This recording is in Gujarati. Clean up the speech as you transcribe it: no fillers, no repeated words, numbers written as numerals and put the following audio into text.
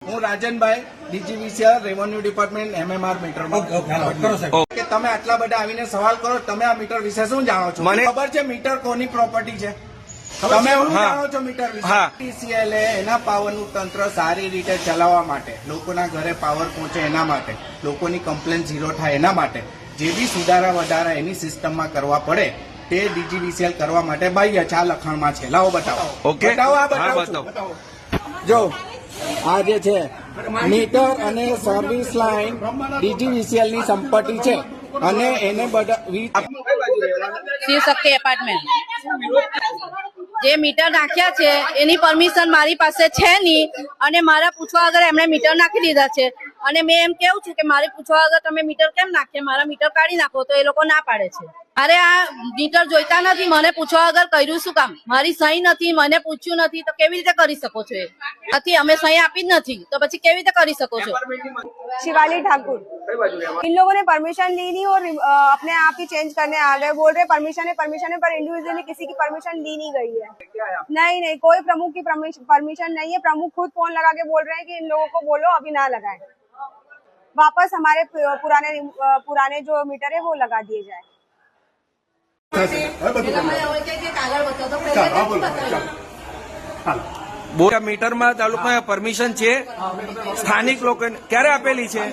હું રાજનભાઈ ડીજીવીસીઆર રેવન્યુ ડિપાર્ટમેન્ટ MMR મીટર કે તમે આટલા બધા આવીને સવાલ કરો, તમે આ મીટર વિશે શું જાણો છો? મને ખબર છે મીટર કોની પ્રોપર્ટી છે, તમે શું જાણો છો મીટર વિશે? TCL એના પાવરનું તંત્ર સારી રીતે ચલાવવા માટે, લોકોના ઘરે પાવર પહોંચે એના માટે, લોકોની કમ્પ્લેન ઝીરો થાય એના માટે જે બી સુધારા વધારા એની સિસ્ટમમાં કરવા પડે તે ડીજીવીસીએલ કરવા માટે બાહ્ય છે. આ લખાણમાં છે, લાવો બતાવો. ઓકે, બતાવો, આ બતાવો. જો આ જે છે મીટર અને સર્વિસ લાઇન ડીજીવીસીએલ ની સંપત્તિ છે અને એને શિવશક્તિ એપાર્ટમેન્ટ જે મીટર નાખ્યા છે એની પરમિશન મારી પાસે છે નહીં અને મારા પૂછવા વગર એમણે મીટર નાખી દીધા છે અને મેં એમ કેવું છું કે મારે પૂછવા વગર તમે મીટર કેમ નાખીએ, મારા મીટર કાઢી નાખો, તો એ લોકો ના પાડે છે. અરે આ મીટર જોઈતા નથી, મને પૂછવા વગર કર્યું શું કામ? મારી સહી નથી, મને પૂછ્યું નથી, તો કેવી રીતે કરી શકો છો? નથી, અમે સહી આપી જ નથી, તો પછી કેવી રીતે કરી શકો છો? शिवाली ठाकुर, इन लोगों ने परमिशन ली नहीं और अपने आप ही चेंज करने आ गए, बोल रहे परमिशन है पर इंडिविजुअली किसी की परमिशन ली नहीं गई है. नहीं, कोई प्रमुख की परमिशन नहीं है. प्रमुख खुद फोन लगा के बोल रहे हैं कि इन लोगों को बोलो अभी ना लगाए, वापस हमारे पुराने जो मीटर है वो लगा दिए जाए. મીટરમાં તાલુકા પરમિશન છે, સ્થાનિક લોકો ક્યારે આપેલી છે?